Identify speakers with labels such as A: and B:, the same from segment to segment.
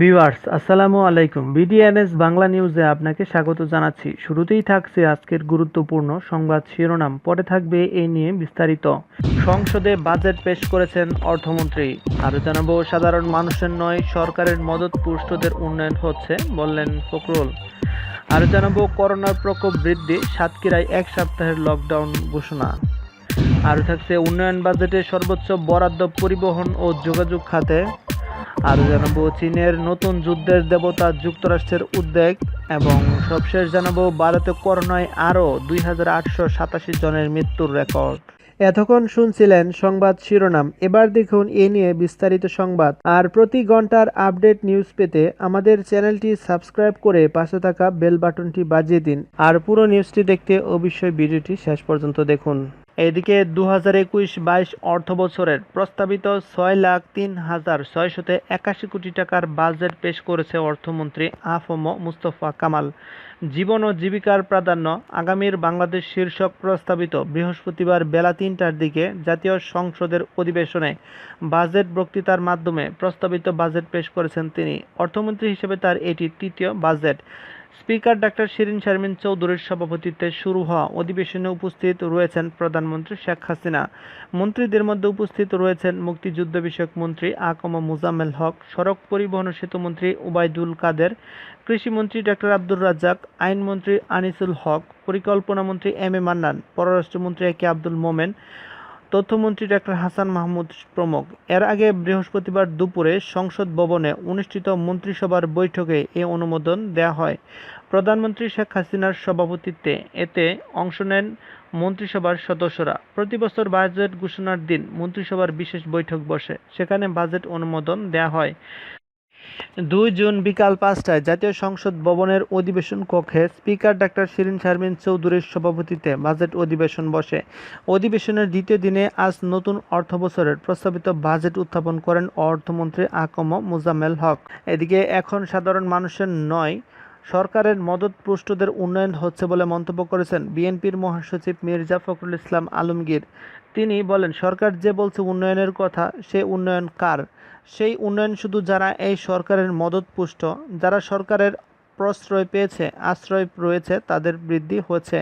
A: Viewers আসসালামু আলাইকুম। বিডিএনএস বাংলা নিউজে আপনাকে স্বাগত জানাচ্ছি। শুরুতেই থাকছে আজকের গুরুত্বপূর্ণ সংবাদ শিরোনাম, পরে থাকবে এ নিয়ে বিস্তারিত। সংসদে বাজেট পেশ করেছেন অর্থমন্ত্রী। আরও জানাবো, সাধারণ মানুষের নয় সরকারের মদতপুষ্টদের উন্নয়ন হচ্ছে বললেন ফখরুল। আরও জানাবো, করোনার প্রকোপ বৃদ্ধি, সাতক্ষীরায় এক সপ্তাহের লকডাউন ঘোষণা। আরও থাকছে উন্নয়ন বাজেটে সর্বোচ্চ বরাদ্দ পরিবহন ও যোগাযোগ খাতে। আরও জানাবো, চীনের নতুন যুদ্ধের দেবতা যুক্তরাষ্ট্রের উদ্বেগ। এবং সবশেষ জানাবো, ভারতে করোনায় আরও 2887 জনের মৃত্যুর রেকর্ড। এতক্ষণ শুনছিলেন সংবাদ শিরোনাম, এবার দেখুন এ নিয়ে বিস্তারিত সংবাদ। আর প্রতি ঘন্টার আপডেট নিউজ পেতে আমাদের চ্যানেলটি সাবস্ক্রাইব করে পাশে থাকা বেল বাটনটি বাজিয়ে দিন। আর পুরো নিউজটি দেখতে অবশ্যই ভিডিওটি শেষ পর্যন্ত দেখুন। এদিকে 2021-22 অর্থবছরের প্রস্তাবিত 6,03,681 কোটি টাকার বাজেট পেশ করেছে অর্থমন্ত্রী আ.ফ.ম. মুস্তফা কামাল। জীবন ও জীবিকার প্রাধান্য আগামীর বাংলাদেশ শীর্ষক প্রস্তাবিত বৃহস্পতিবার বেলা ৩টার দিকে জাতীয় সংসদের অধিবেশনে বাজেট বক্তৃতার মাধ্যমে প্রস্তাবিত বাজেট পেশ করেছেন তিনি। অর্থমন্ত্রী হিসেবে তার এটি তৃতীয় budget. Speaker doctor Shirin Sharmin চৌধুরীর সভাপতিত্বে শুরু হওয়া অধিবেশনে উপস্থিত রয়েছেন প্রধানমন্ত্রী শেখ হাসিনা। মন্ত্রীদের মধ্যে উপস্থিত রয়েছেন মুক্তিযুদ্ধ বিষয়ক মন্ত্রী আ.ক.ম. মোজাম্মেল হক, সড়ক পরিবহন ও সেতুমন্ত্রী ওবায়দুল কাদের, কৃষিমন্ত্রী ডাক্তার আব্দুর রাজ্জাক, আইনমন্ত্রী আনিসুল হক, পরিকল্পনামন্ত্রী এম.এ. মান্নান, পররাষ্ট্রমন্ত্রী এ.কে আব্দুল মোমেন, তথ্যমন্ত্রী ডাক্তার হাসান মাহমুদ প্রমুখ। এর আগে বৃহস্পতিবার দুপুরে সংসদ ভবনে অনুষ্ঠিত মন্ত্রিসভার বৈঠকে এ অনুমোদন দেওয়া হয়। প্রধানমন্ত্রী শেখ হাসিনার সভাপতিত্বে এতে অংশ নেন মন্ত্রিসভার সদস্যরা। প্রতি বছর বাজেট ঘোষণার দিন মন্ত্রিসভার বিশেষ বৈঠক বসে, সেখানে বাজেট অনুমোদন দেওয়া হয়। 2 জুন বিকাল 5টায় জাতীয় সংসদ ভবনের অধিবেশন কক্ষে স্পিকার ডাক্তার শিরীন শারমিন চৌধুরীর সভাপতিত্বে বাজেট অধিবেশন বসে। অধিবেশনের দ্বিতীয় দিনে আজ নতুন অর্থবছরের প্রস্তাবিত বাজেট উত্থাপন করেন অর্থমন্ত্রী আ.ক.ম. মোজাম্মেল হক। এদিকে এখন সাধারণ মানুষের নয় সরকারের মদতপুষ্টদের উন্নয়ন হচ্ছে বলে মন্তব্য করেছেন বিএনপির মহাসচিব মির্জা ফখরুল ইসলাম আলমগীর। তিনি বলেন, সরকার যে বলছে উন্নয়নের কথা, সে উন্নয়ন কার? সেই উন্নয়ন শুধু যারা এই সরকারের মদতপুষ্ট, যারা সরকারের প্রশ্রয় পেয়েছে, আশ্রয় রয়েছে, তাদের বৃদ্ধি হচ্ছে।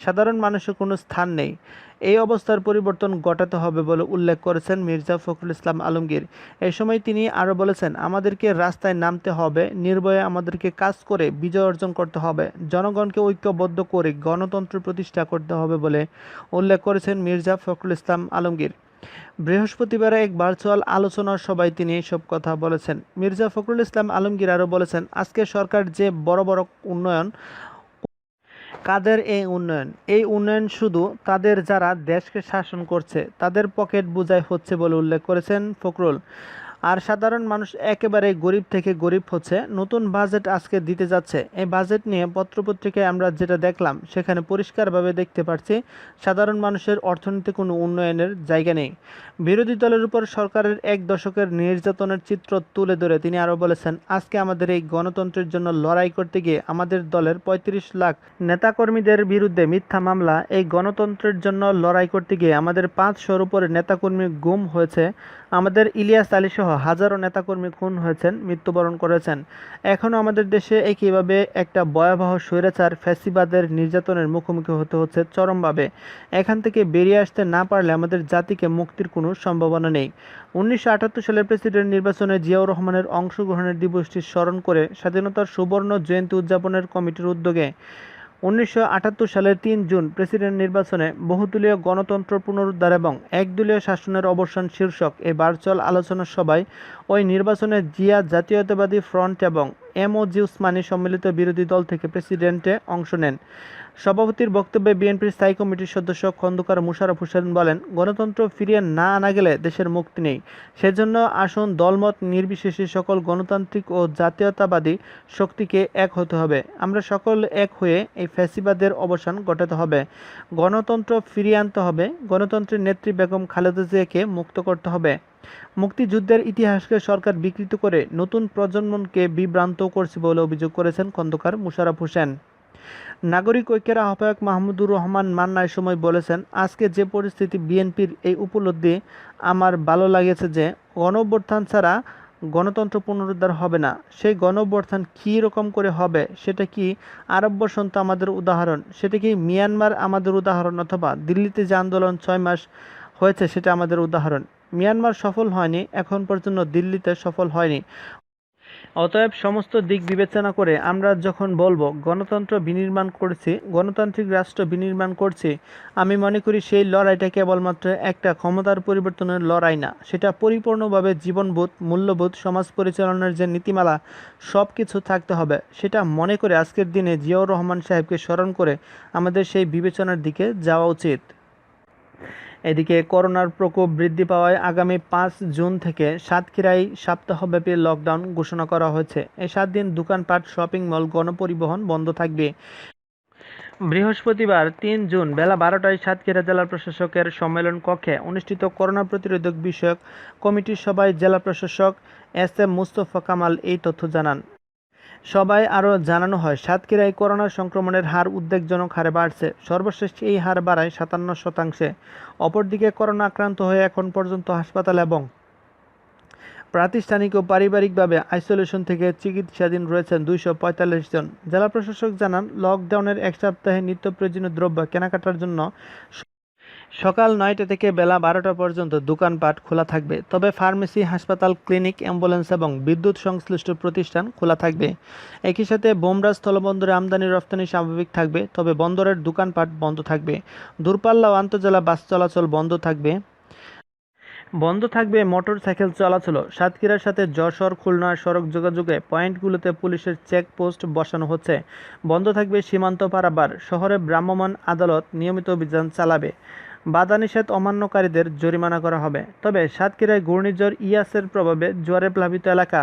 A: সাধারণ মানুষের কোনো স্থান নেই। এই অবস্থার পরিবর্তন ঘটাতে হবে বলে উল্লেখ করেছেন মির্জা ফখরুল ইসলাম আলমগীর। এই সময় তিনি আরও বলেছেন, আমাদেরকে রাস্তায় নামতে হবে, নির্ভয়ে আমাদেরকে কাজ করে বিজয় অর্জন করতে হবে, জনগণকে ঐক্যবদ্ধ করে গণতন্ত্র প্রতিষ্ঠা করতে হবে বলে উল্লেখ করেছেন মির্জা ফখরুল ইসলাম আলমগীর। বৃহস্পতিবার এক ভার্চুয়াল আলোচনার সভায় তিনি এসব কথা বলেছেন। মির্জা ফখরুল ইসলাম আলমগীর আরও বলেছেন, আজকে সরকার যে বড় বড় উন্নয়ন, কাদের এই উন্নয়ন? এই উন্নয়ন শুধু তাদের যারা দেশকে শাসন করছে তাদের পকেট বোঝাই হচ্ছে বলে উল্লেখ করেছেন ফখরুল। আর সাধারণ মানুষ একেবারে গরিব থেকে গরিব হচ্ছে। নতুন বাজেট আজকে দিতে যাচ্ছে। এই বাজেট নিয়ে পত্রপত্রিকায় আমরা যেটা দেখলাম, সেখানে পরিষ্কারভাবে দেখতে পাচ্ছি সাধারণ মানুষের অর্থনীতি কোনো উন্নয়নের জায়গা নেই। বিরোধী দলের উপর সরকারের এক দশকের নির্যাতনের চিত্র তুলে ধরে তিনি আরও বলেছেন, আজকে আমাদের এই গণতন্ত্রের জন্য লড়াই করতে গিয়ে আমাদের দলের ৩৫ লাখ নেতাকর্মীদের বিরুদ্ধে মিথ্যা মামলা, এই গণতন্ত্রের জন্য লড়াই করতে গিয়ে আমাদের ৫০০-র উপরে নেতাকর্মী গুম হয়েছে, আমাদের ইলিয়াস আলী সহ হাজারো নেতাকর্মী খুন হয়েছেন, মৃত্যুবরণ করেছেন। এখনও আমাদের দেশে একইভাবে একটা ভয়াবহ স্বৈরাচার ফ্যাসিবাদের নির্যাতনের মুখোমুখি হতে হচ্ছে চরমভাবে। এখান থেকে বেরিয়ে আসতে না পারলে আমাদের জাতিকে মুক্তির কোনো সম্ভাবনা নেই। 1978 সালের প্রেসিডেন্ট নির্বাচনে জিয়াউর রহমানের অংশগ্রহণের দিবসটি স্মরণ করে স্বাধীনতার সুবর্ণ জয়ন্তী উদযাপনের কমিটির উদ্যোগে 1978 সালের ৩ জুন প্রেসিডেন্ট নির্বাচনে বহুদলীয় গণতন্ত্র পুনরুদ্ধার এবং একদলীয় শাসনের অবসান শীর্ষক এই ভার্চুয়াল আলোচনা সভায় ওই নির্বাচনে জিয়া জাতীয়তাবাদী ফ্রন্ট এবং এম.ও.জি. উসমানী সম্মিলিত বিরোধী দল থেকে প্রেসিডেন্টে অংশ নেন। সভাপতির বক্তব্যে বিএনপির স্থায়ী কমিটির সদস্য খন্দকার মোশাররফ হোসেন বলেন, গণতন্ত্র ফিরিয়ে না আনা গেলে দেশের মুক্তি নেই। সেজন্য আসুন দলমত নির্বিশেষে সকল গণতান্ত্রিক ও জাতীয়তাবাদী শক্তিকে এক হতে হবে। আমরা সকল এক হয়ে এই ফ্যাসিবাদের অবসান ঘটাতে হবে। গণতন্ত্র ফিরিয়ে আনতে হবে। গণতন্ত্রের নেত্রী বেগম খালেদা জিয়াকে মুক্ত করতে হবে। মুক্তিযুদ্ধের ইতিহাসকে সরকার বিকৃত করে নতুন প্রজন্মকে বিভ্রান্ত করছে বলে অভিযোগ করেছেন খন্দকার মোশাররফ হোসেন। নাগরিক ঐক্যের আহ্বায়ক মাহমুদুর রহমান মান্না এ সময় বলেছেন, আজকে যে পরিস্থিতি, বিএনপির এই উপলব্ধি আমার ভালো লাগেছে যে গণঅভ্যুত্থান ছাড়া গণতন্ত্র পুনরুদ্ধার হবে না। সেই গণঅভ্যুত্থান কী রকম করে হবে, সেটা কি আরব বসন্ত আমাদের উদাহরণ, সেটা কি মিয়ানমার আমাদের উদাহরণ, অথবা দিল্লিতে যে আন্দোলন 6 মাস হয়েছে সেটা আমাদের উদাহরণ? মিয়ানমার সফল হয়নি, এখন পর্যন্ত দিল্লিতে সফল হয়নি। অতএব সমস্ত দিক বিবেচনা করে আমরা যখন বলবো গণতন্ত্র বিনির্মাণ করছি, গণতান্ত্রিক রাষ্ট্র বিনির্মাণ করছি, আমি মনে করি সেই লড়াইটা কেবলমাত্র একটা ক্ষমতার পরিবর্তনের লড়াই না, সেটা পরিপূর্ণভাবে জীবনবোধ, মূল্যবোধ, সমাজ পরিচালনার যে নীতিমালা সব কিছু থাকতে হবে। সেটা মনে করে আজকের দিনে জিয়াউর রহমান সাহেবকে স্মরণ করে আমাদের সেই বিবেচনার দিকে যাওয়া উচিত। এদিকে করোনার প্রকোপ বৃদ্ধি পাওয়ায় আগামী 5 জুন থেকে সাতক্ষীরায় সপ্তাহব্যাপী লকডাউন ঘোষণা করা হয়েছে। এই 7 দিন দোকানপাট, শপিং মল, গণপরিবহন বন্ধ থাকবে। বৃহস্পতিবার 3 জুন বেলা 12টায় সাতক্ষীরা জেলা প্রশাসকের সম্মেলন কক্ষে অনুষ্ঠিত করোনা প্রতিরোধক বিষয়ক কমিটির সভায় জেলা প্রশাসক এস.এম. মুস্তফা কামাল এই তথ্য জানান। সবাই আরও জানানো হয়, সাতক্ষীরায় করোনা সংক্রমণের হার উদ্বেগজনক হারে বাড়ছে। সর্বশেষ এই হার বাড়ায় 57%। অপরদিকে করোনা আক্রান্ত হয়ে এখন পর্যন্ত হাসপাতাল এবং প্রাতিষ্ঠানিক ও পারিবারিকভাবে আইসোলেশন থেকে চিকিৎসাধীন রয়েছেন 245 জন। জেলা প্রশাসক জানান, লকডাউনের এক সপ্তাহে নিত্য প্রয়োজনীয় দ্রব্য কেনাকাটার জন্য সকাল 9টা থেকে বেলা 12টা পর্যন্ত দোকানপাট খোলা থাকবে। তবে ফার্মেসি, হাসপাতাল, ক্লিনিক, অ্যাম্বুলেন্স এবং বিদ্যুৎ সংশ্লিষ্ট প্রতিষ্ঠান খোলা থাকবে। একই সাথে বোমরা স্থলবন্দরে আমদানি রপ্তানি স্বাভাবিক থাকবে, তবে বন্দরের দোকানপাট বন্ধ থাকবে। দূরপাল্লা ও আন্তজেলা বাস চলাচল বন্ধ থাকবে। বন্ধ থাকবে মোটরসাইকেল চলাচল। সাতক্ষীরার সাথে যশোর, খুলনা সড়ক যোগাযোগে পয়েন্টগুলোতে পুলিশের চেকপোস্ট বসানো হচ্ছে। বন্ধ থাকবে সীমান্ত পারাপার। শহরে ভ্রাম্যমাণ আদালত নিয়মিত অভিযান চালাবে। বাধানিষেধ অমান্যকারীদের জরিমানা করা হবে। তবে সাতক্ষীরায় ঘূর্ণিঝড় ইয়াসের প্রভাবে জোয়ারে প্লাবিত এলাকা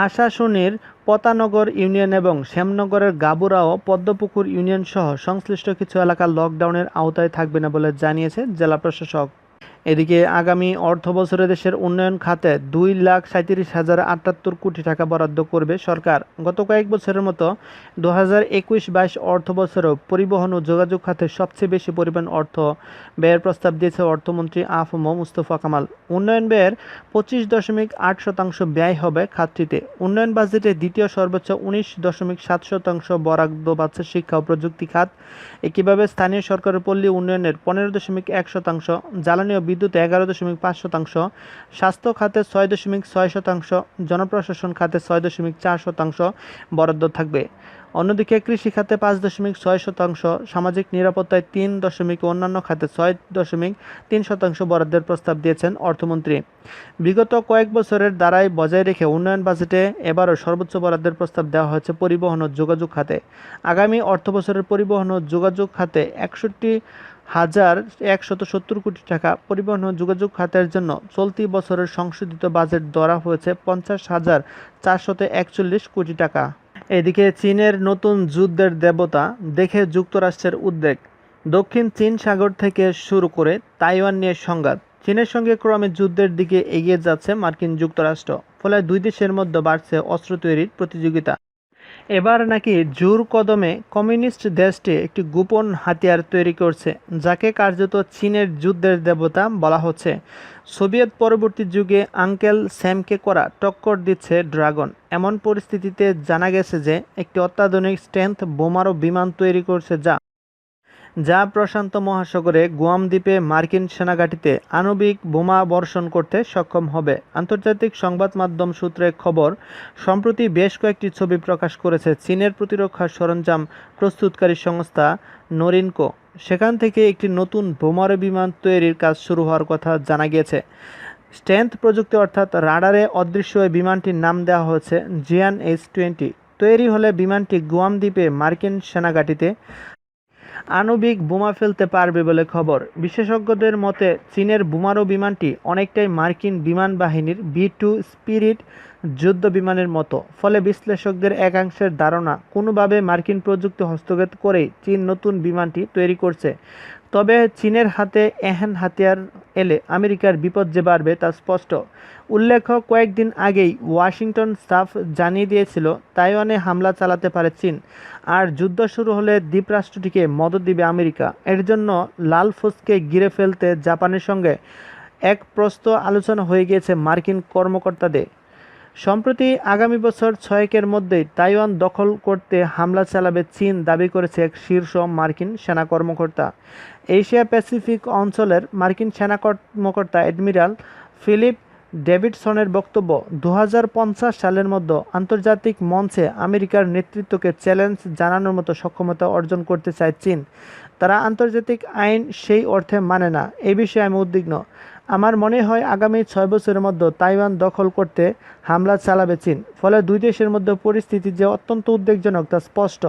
A: আশাশুনির পতানগর ইউনিয়ন এবং শ্যামনগরের গাবুরা ও পদ্মপুকুর ইউনিয়ন সহ সংশ্লিষ্ট কিছু এলাকা লকডাউনের আওতায় থাকবে না বলে জানিয়েছে জেলা প্রশাসক। এদিকে আগামী অর্থবছরে দেশের উন্নয়ন খাতে 2,37,078 কোটি টাকা বরাদ্দ করবে সরকার। গত কয়েক বছরের মতো 2021-22 অর্থবছরেও পরিবহন ও যোগাযোগ খাতে সবচেয়ে বেশি পরিমাণ অর্থ ব্যয়ের প্রস্তাব দিয়েছে অর্থমন্ত্রী আ.ফ.ম. মুস্তফা কামাল। উন্নয়ন ব্যয়ের 25.8% ব্যয় হবে খাতটিতে। উন্নয়ন বাজেটে দ্বিতীয় সর্বোচ্চ 19.7% বরাদ্দ পাচ্ছে শিক্ষা ও প্রযুক্তি খাত। একইভাবে স্থানীয় সরকারের পল্লী উন্নয়নের 15.1%, জ্বালানি ও বিদ্যুৎ 11.5%, স্বাস্থ্য খাতে 6.6%, জনপ্রশাসন খাতে 6.4% বরাদ্দ থাকবে। অন্যদিকে কৃষি খাতে 5.6%, সামাজিক নিরাপত্তায় 3 অন্যান্য খাতে 6.3% বরাদ্দের প্রস্তাব দিয়েছেন অর্থমন্ত্রী। বিগত কয়েক বছরের ধারায় বজায় রেখে উন্নয়ন বাজেটে এবারও সর্বোচ্চ বরাদ্দের প্রস্তাব দেওয়া হয়েছে পরিবহন ও যোগাযোগ খাতে। আগামী অর্থবছরের পরিবহন ও যোগাযোগ খাতে 61,170 কোটি টাকা, পরিবহন ও যোগাযোগ খাতের জন্য চলতি বছরের সংশোধিত বাজেট ধরা হয়েছে 50,441 কোটি টাকা। এদিকে চীনের নতুন যুদ্ধের দেবতা দেখে যুক্তরাষ্ট্রের উদ্বেগ। দক্ষিণ চীন সাগর থেকে শুরু করে তাইওয়ান নিয়ে সংঘাত। চীনের সঙ্গে ক্রমে যুদ্ধের দিকে এগিয়ে যাচ্ছে মার্কিন যুক্তরাষ্ট্র। ফলে দুই দেশের মধ্যে বাড়ছে অস্ত্র তৈরির প্রতিযোগিতা। এবার নাকি জোর কদমে কমিউনিস্ট দেশটি একটি গোপন হাতিয়ার তৈরি করছে, যাকে কার্যত চীনের যুদ্ধের দেবতা বলা হচ্ছে। সোভিয়েত পরবর্তী যুগে আঙ্কেল স্যামকে করা টক্কর দিচ্ছে ড্রাগন। এমন পরিস্থিতিতে জানা গেছে যে একটি অত্যাধুনিক স্টেলথ বোমারু বিমান তৈরি করছে, যা প্রশান্ত মহাসাগরে গুয়াম দ্বীপে মার্কিন সেনাঘাঁটিতে আণবিক বোমা বর্ষণ করতে সক্ষম হবে। আন্তর্জাতিক সংবাদ মাধ্যম সূত্রে খবর, সম্প্রতি বেশ কয়েকটি ছবি প্রকাশ করেছে চীনের প্রতিরক্ষা সরঞ্জাম প্রস্তুতকারী সংস্থা নরিনকো। সেখান থেকে একটি নতুন বোমারু বিমান তৈরির কাজ শুরু হওয়ার কথা জানা গিয়েছে। স্টেলথ প্রযুক্তি অর্থাৎ রাডারে অদৃশ্য এই বিমানটির নাম দেওয়া হয়েছে জিয়ান H-20। তৈরি হলে বিমানটি গুয়াম দ্বীপে মার্কিন সেনাঘাঁটিতে আণবিক বোমা ফেলতে পারবে বলে খবর। বিশেষজ্ঞদের মতে চীনের বোমারু বিমানটি অনেকটাই মার্কিন বিমান বাহিনীর B-2 স্পিরিট যুদ্ধ বিমানের মতো। ফলে বিশ্লেষকদের একাংশের ধারণা, কোনোভাবে মার্কিন প্রযুক্তি হস্তগত করেই চীন নতুন বিমানটি তৈরি করছে। তবে চীনের হাতে এহেন হাতিয়ার এলে আমেরিকার বিপদ যে বাড়বে তা স্পষ্ট। উল্লেখ্য, কয়েকদিন আগেই ওয়াশিংটন সাফ জানিয়ে দিয়েছিল তাইওয়ানে হামলা চালাতে পারে চীন, আর যুদ্ধ শুরু হলে দ্বীপরাষ্ট্রটিকে মদদ দিবে আমেরিকা। এর জন্য লাল ফৌজকে ঘিরে ফেলতে জাপানের সঙ্গে এক প্রস্ত আলোচনা হয়ে গিয়েছে মার্কিন কর্মকর্তাদের। সম্প্রতি আগামী বছর 6-এর মধ্যেই তাইওয়ান দখল করতে হামলা চালাবে চীন দাবি করেছে এক শীর্ষ মার্কিন সেনা কর্মকর্তা। এশিয়া প্যাসিফিক অঞ্চলের মার্কিন সেনা কর্মকর্তা অ্যাডমিরাল ফিলিপ ডেভিডসনের বক্তব্য, 2050 সালের মধ্যে আন্তর্জাতিক মঞ্চে আমেরিকার নেতৃত্বকে চ্যালেঞ্জ জানানোর মতো সক্ষমতা অর্জন করতে চায় চীন। তারা আন্তর্জাতিক আইন সেই অর্থে মানে না। এই বিষয়ে আমি উদ্বিগ্ন। আমার মনে হয় আগামী 6 বছরের মধ্যে তাইওয়ান দখল করতে হামলা চালাবে চীন। ফলে দুই দেশের মধ্যে পরিস্থিতি যে অত্যন্ত উদ্বেগজনক তা স্পষ্ট।